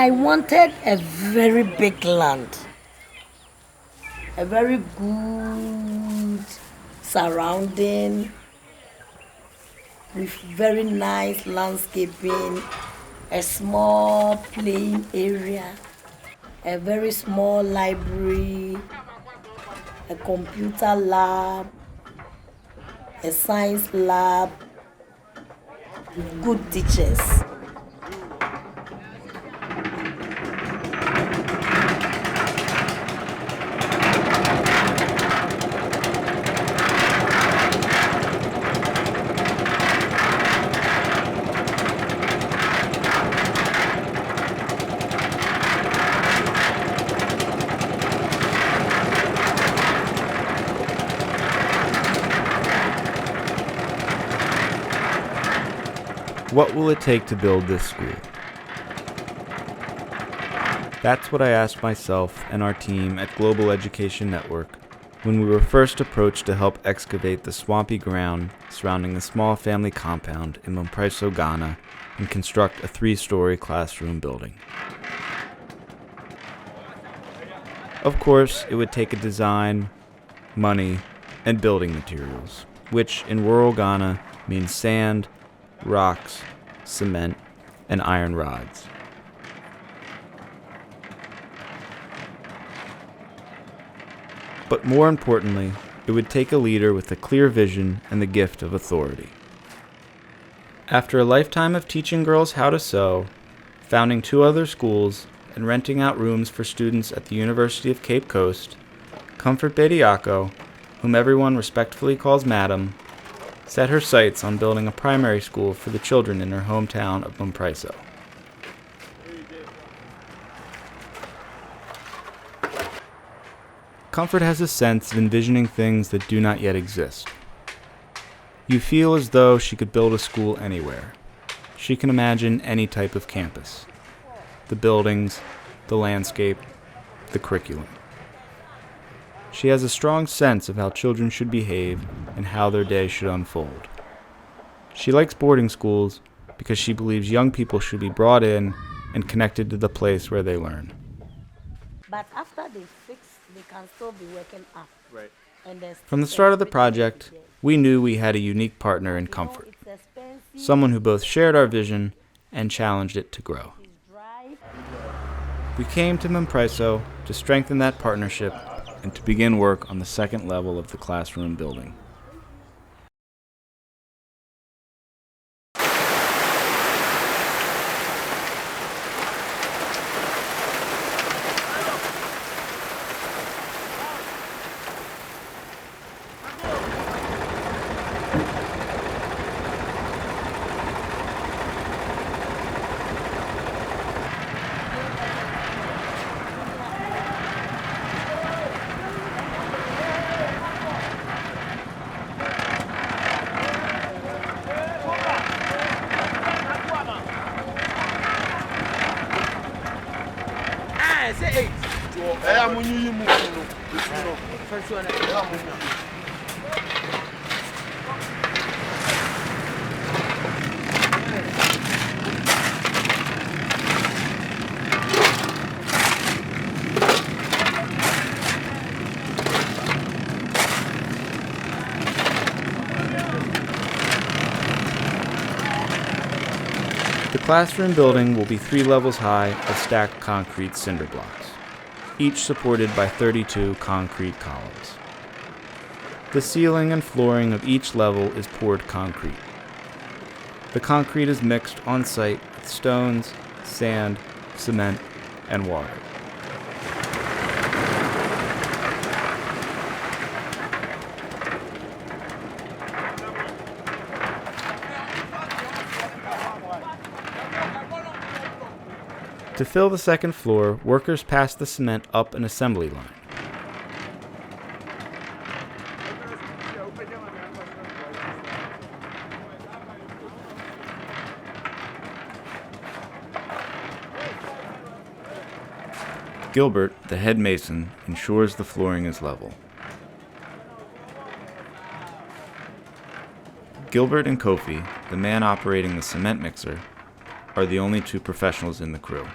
I wanted a very big land, a very good surrounding with very nice landscaping, a small playing area, a very small library, a computer lab, a science lab, with good teachers. What will it take to build this school? That's what I asked myself and our team at Global Education Network when we were first approached to help excavate the swampy ground surrounding the small family compound in Mpraeso, Ghana, and construct a 3-story classroom building. Of course, it would take a design, money, and building materials, which in rural Ghana means sand, rocks, cement, and iron rods. But more importantly, it would take a leader with a clear vision and the gift of authority. After a lifetime of teaching girls how to sew, founding 2 other schools, and renting out rooms for students at the University of Cape Coast, Comfort Bediako, whom everyone respectfully calls Madam, set her sights on building a primary school for the children in her hometown of Mpraeso. Comfort has a sense of envisioning things that do not yet exist. You feel as though she could build a school anywhere. She can imagine any type of campus. The buildings, the landscape, the curriculum. She has a strong sense of how children should behave and how their day should unfold. She likes boarding schools because she believes young people should be brought in and connected to the place where they learn. But after they fix, they can still be working up. Right. And From the start of the project, we knew we had a unique partner in Comfort, someone who both shared our vision and challenged it to grow. We came to Mpraeso to strengthen that partnership and to begin work on the 2nd level of the classroom building. The classroom building will be 3 levels high of stacked concrete cinder blocks, each supported by 32 concrete columns. The ceiling and flooring of each level is poured concrete. The concrete is mixed on site with stones, sand, cement, and water. To fill the 2nd floor, workers pass the cement up an assembly line. Gilbert, the head mason, ensures the flooring is level. Gilbert and Kofi, the man operating the cement mixer, are the only 2 professionals in the crew.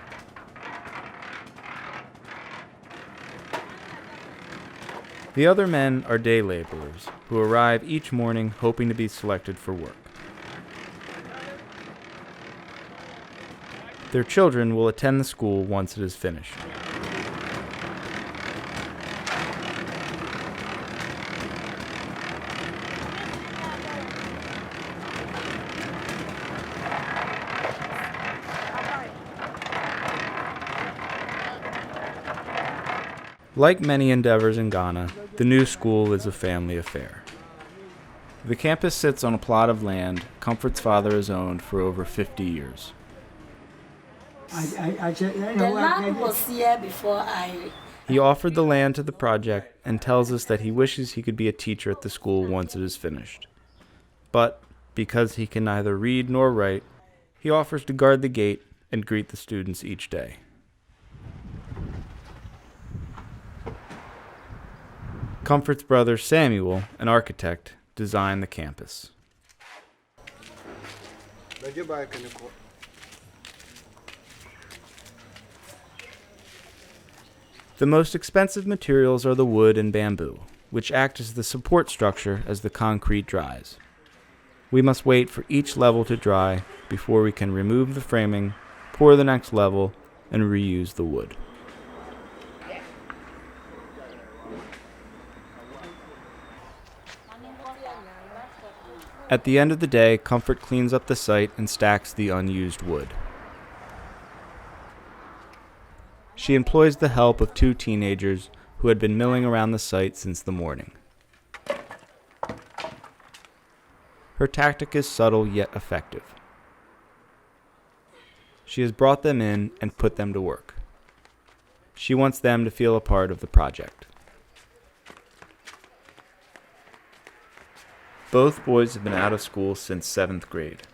The other men are day laborers who arrive each morning hoping to be selected for work. Their children will attend the school once it is finished. Like many endeavors in Ghana, the new school is a family affair. The campus sits on a plot of land Comfort's father has owned for over 50 years. The land was here before He offered the land to the project and tells us that he wishes he could be a teacher at the school once it is finished. But because he can neither read nor write, he offers to guard the gate and greet the students each day. Comfort's brother Samuel, an architect, designed the campus. The most expensive materials are the wood and bamboo, which act as the support structure as the concrete dries. We must wait for each level to dry before we can remove the framing, pour the next level, and reuse the wood. At the end of the day, Comfort cleans up the site and stacks the unused wood. She employs the help of 2 teenagers who had been milling around the site since the morning. Her tactic is subtle yet effective. She has brought them in and put them to work. She wants them to feel a part of the project. Both boys have been out of school since 7th grade.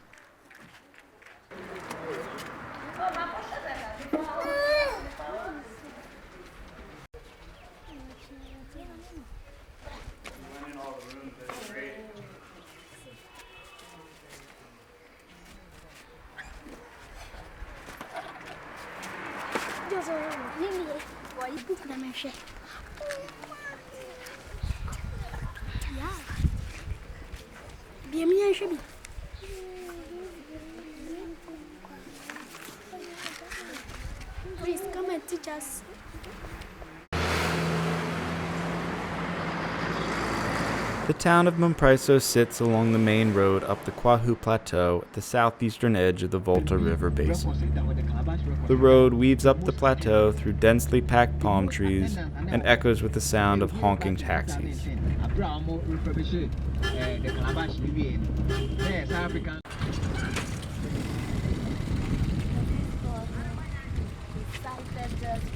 Please come and teach us. The town of Mpraeso sits along the main road up the Kwahu Plateau at the southeastern edge of the Volta River basin. The road weaves up the plateau through densely packed palm trees and echoes with the sound of honking taxis.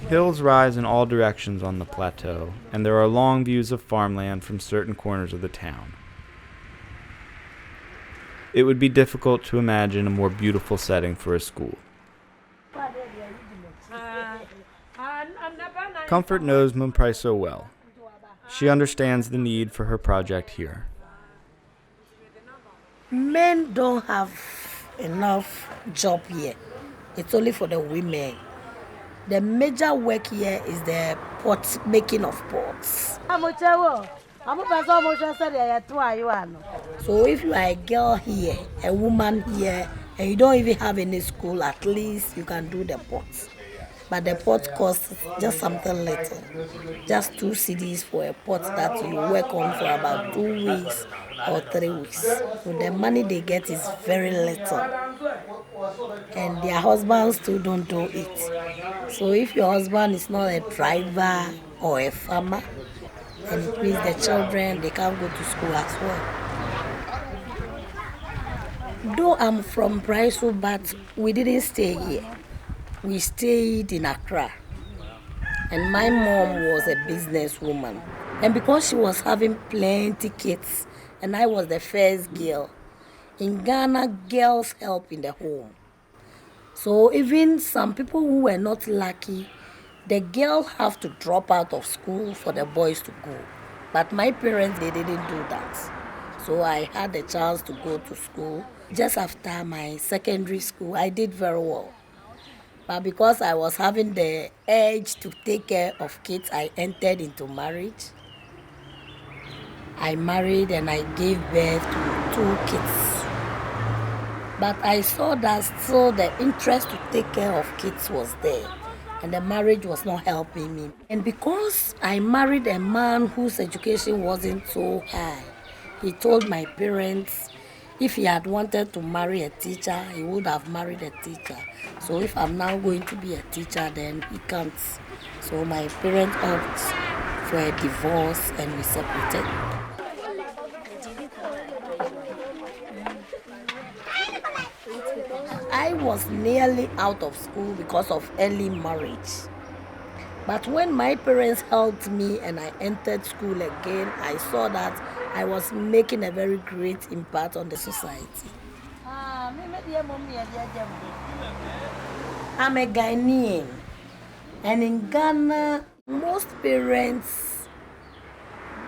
Hills rise in all directions on the plateau, and there are long views of farmland from certain corners of the town. It would be difficult to imagine a more beautiful setting for a school. Comfort knows Mpraeso well. She understands the need for her project here. Men don't have enough job here. It's only for the women. The major work here is the making of pots. So if you are a girl here, a woman here, and you don't even have any school, at least you can do the pots. But the pot costs just something little. Just 2 cedis for a pot that you work on for about 2 weeks or 3 weeks. So the money they get is very little. And their husbands too don't do it. So if your husband is not a driver or a farmer, and it means the children, they can't go to school as well. Though I'm from Mpraeso, but we didn't stay here. We stayed in Accra. And my mom was a businesswoman. And because she was having plenty kids, and I was the first girl, in Ghana, girls help in the home. So even some people who were not lucky, the girls have to drop out of school for the boys to go. But my parents, they didn't do that. So I had the chance to go to school. Just after my secondary school, I did very well. But because I was having the urge to take care of kids, I entered into marriage. I married and I gave birth to 2 kids. But I saw that still the interest to take care of kids was there, and the marriage was not helping me. And because I married a man whose education wasn't so high, he told my parents if he had wanted to marry a teacher, he would have married a teacher. So if I'm now going to be a teacher, then he can't. So my parents opted for a divorce and we separated. I was nearly out of school because of early marriage. But when my parents helped me and I entered school again, I saw that I was making a very great impact on the society. I'm a Ghanaian, and in Ghana, most parents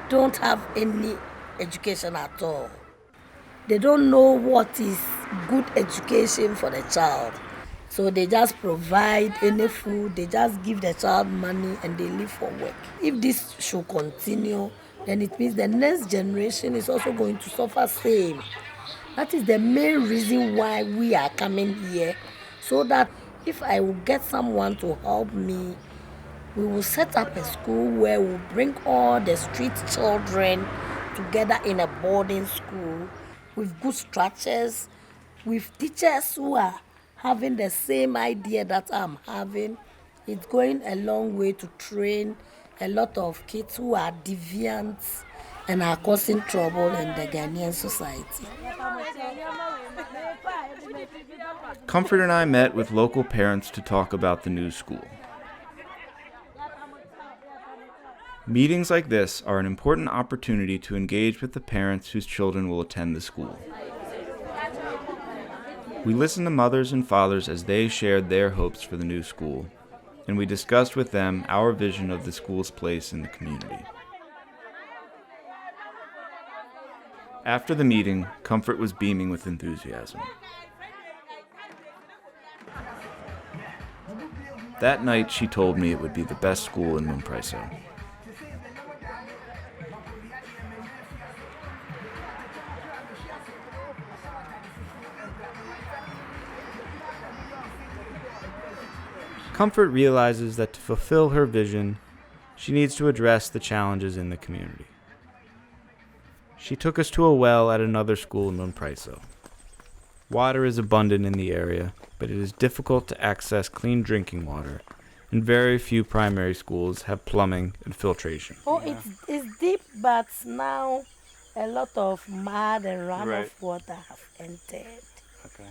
don't have any education at all. They don't know what is good education for the child. So they just provide any food, they just give the child money and they leave for work. If this should continue, then it means the next generation is also going to suffer same. That is the main reason why we are coming here, so that if I will get someone to help me, we will set up a school where we'll bring all the street children together in a boarding school with good structures, with teachers who are having the same idea that I'm having. It's going a long way to train a lot of kids who are deviant and are causing trouble in the Ghanaian society. Comfort and I met with local parents to talk about the new school. Meetings like this are an important opportunity to engage with the parents whose children will attend the school. We listened to mothers and fathers as they shared their hopes for the new school, and we discussed with them our vision of the school's place in the community. After the meeting, Comfort was beaming with enthusiasm. That night, she told me it would be the best school in Mpraeso. Comfort realizes that to fulfill her vision, she needs to address the challenges in the community. She took us to a well at another school in Mpraeso. Water is abundant in the area, but it is difficult to access clean drinking water, and very few primary schools have plumbing and filtration. Oh, it's deep, but now a lot of mud and runoff water have entered. Okay.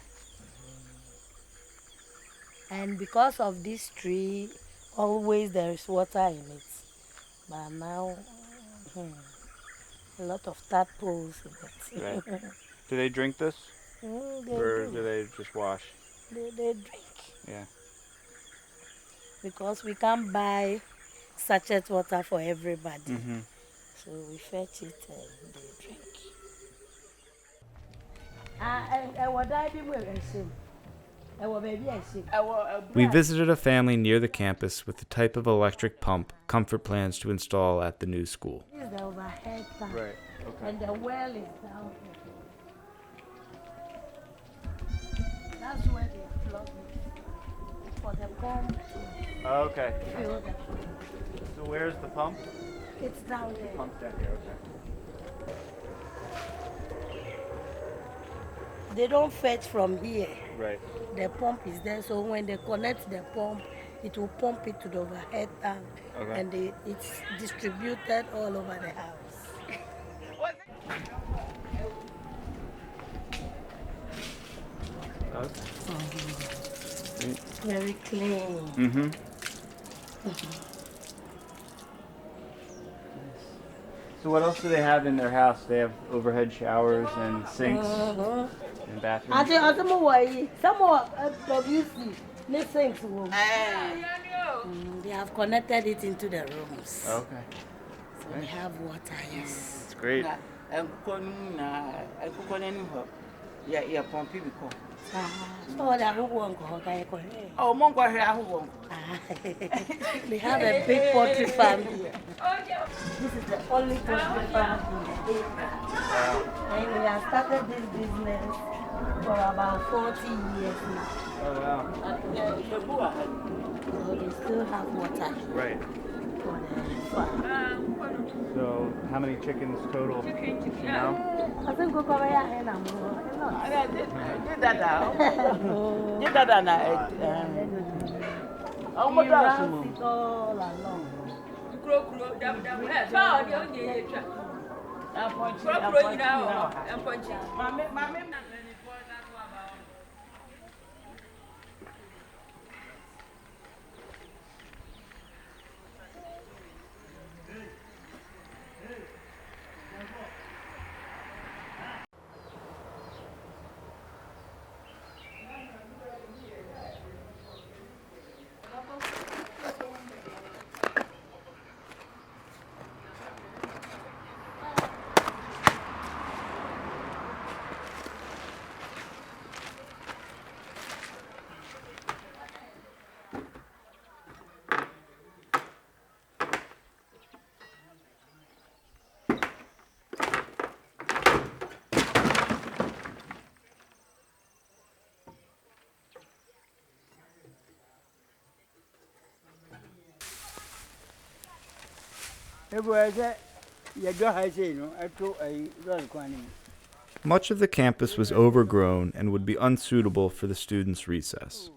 And because of this tree, always there is water in it. But now, a lot of tadpoles in it. Right. Do they drink this? They do. they just wash? They drink. Yeah. Because we can't buy sachet water for everybody. Mm-hmm. So we fetch it and they drink. We visited a family near the campus with the type of electric pump Comfort plans to install at the new school. This is the overhead tank. Right. Okay. And the well is down here. That's where they plug it for the pump to Okay. fill the pump. So where's the pump? It's down there. Pump's down here. Okay. They don't fetch from here. Right. The pump is there, so when they connect the pump, it will pump it to the overhead tank, Okay. and it's distributed all over the house. Very clean. Mm-hmm. So what else do they have in their house? They have overhead showers and sinks and bathrooms. They have connected it into the rooms. Okay. So we have water, yes. It's great. Yeah, Pompey because. So that who won't go, okay? Oh, Mongo here, who won't. They have a big poultry farm here. This is the only poultry farm in the area. And we have started this business for about 40 years now. Oh, wow. So they still have water Right. for the farm. So, how many chickens total? Do you know? I think we'll cover your hand and more. I did that now. Did that now. Oh, my gosh. It all along. Much of the campus was overgrown and would be unsuitable for the students' recess.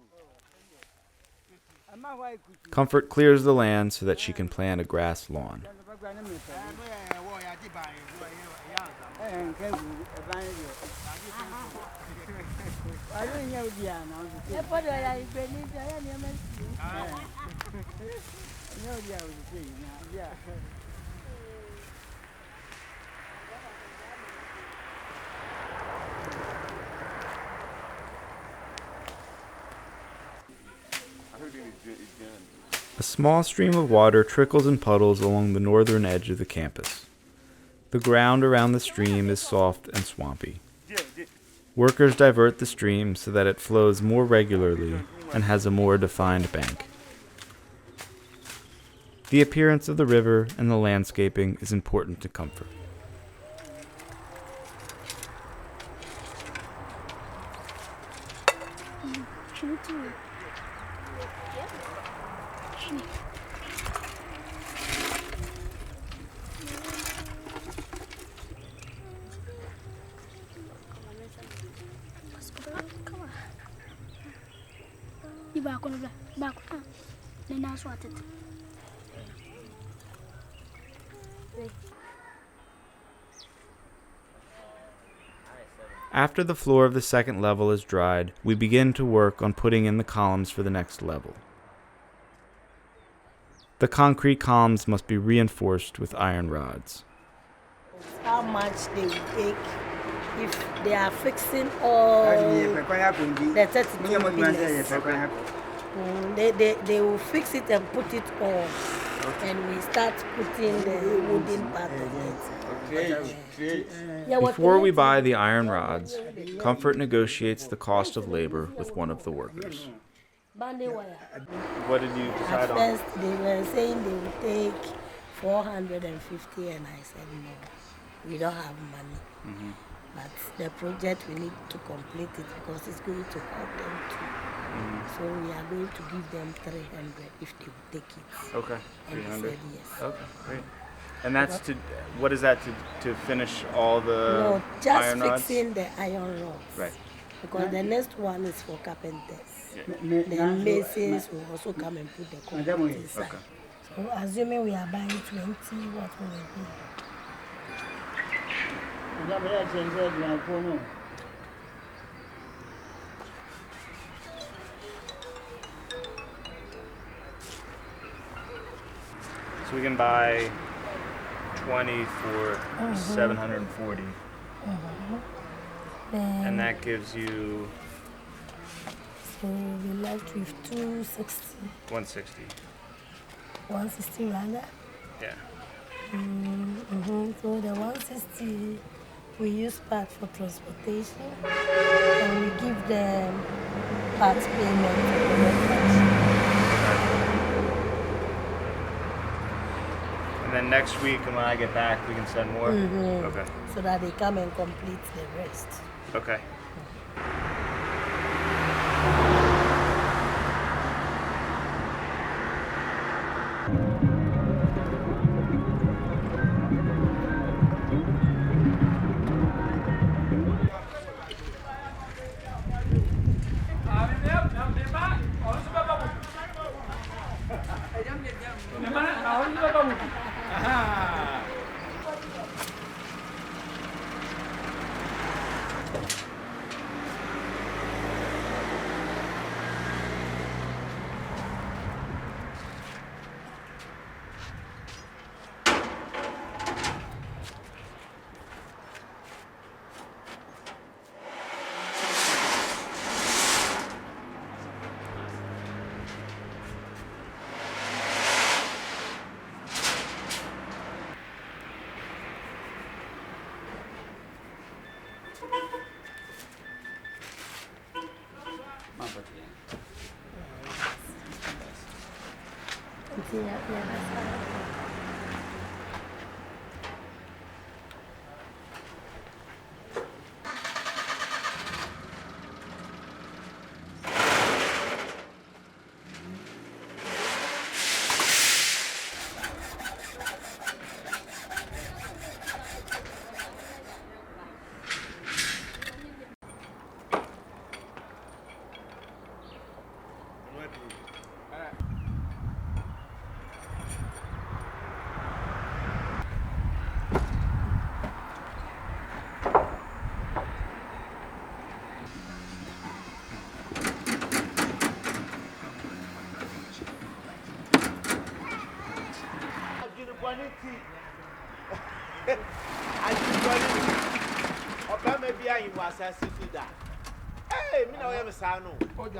Comfort clears the land so that she can plant a grass lawn. A small stream of water trickles and puddles along the northern edge of the campus. The ground around the stream is soft and swampy. Workers divert the stream so that it flows more regularly and has a more defined bank. The appearance of the river and the landscaping is important to Comfort. After the floor of the second level is dried, we begin to work on putting in the columns for the next level. The concrete columns must be reinforced with iron rods. How much they will take if they are fixing all the 32 pillars. They will fix it and put it on, and we start putting the wooden part of it. Before we buy the iron rods, Comfort negotiates the cost of labor with one of the workers. What did you decide on? At first, they were saying they would take 450, and I said no, we don't have money. Mm-hmm. But the project, we need to complete it because it's going to help them too. Mm-hmm. So we are going to give them 300 if they will take it. Okay, and 300. They said yes. Okay, great. And that's to, what is that to finish all the iron rods? No, just fixing the iron rods. Right. Because the next one is for carpenters. The masons will also come and put the concrete inside. Okay. So assuming we are buying 20, what will it be? So we can buy 20 for 740. And that gives you so we left with 260. 160. 160 rather. Yeah. So the 160 We use part for transportation and we give them part payment for the reflection. And then next week, and when I get back, we can send more? Okay. So that they come and complete the rest. Okay.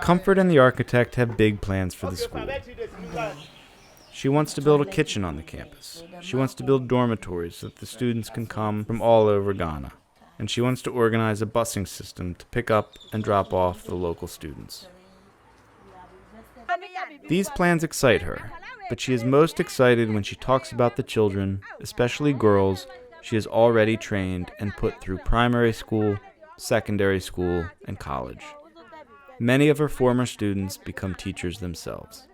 Comfort and the architect have big plans for the school. She wants to build a kitchen on the campus. She wants to build dormitories so that the students can come from all over Ghana. And she wants to organize a busing system to pick up and drop off the local students. These plans excite her, but she is most excited when she talks about the children, especially girls, she has already trained and put through primary school, secondary school, and college. Many of her former students become teachers themselves.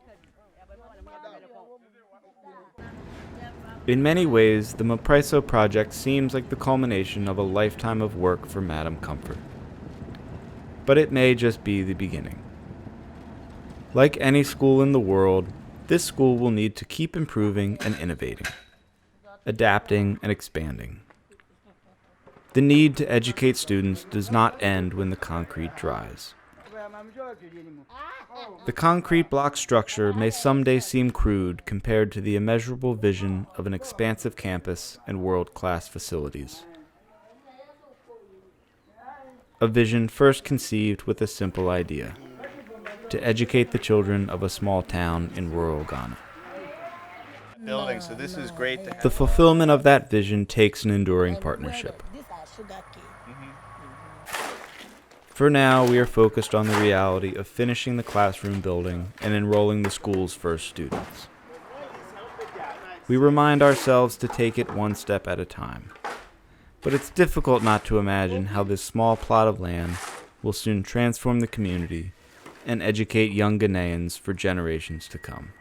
In many ways, the Mpraeso project seems like the culmination of a lifetime of work for Madam Comfort. But it may just be the beginning. Like any school in the world, this school will need to keep improving and innovating, adapting and expanding. The need to educate students does not end when the concrete dries. The concrete block structure may someday seem crude compared to the immeasurable vision of an expansive campus and world-class facilities. A vision first conceived with a simple idea: to educate the children of a small town in rural Ghana. Building, so this is great. The fulfillment of that vision takes an enduring partnership. For now, we are focused on the reality of finishing the classroom building and enrolling the school's first students. We remind ourselves to take it one step at a time. But it's difficult not to imagine how this small plot of land will soon transform the community and educate young Ghanaians for generations to come.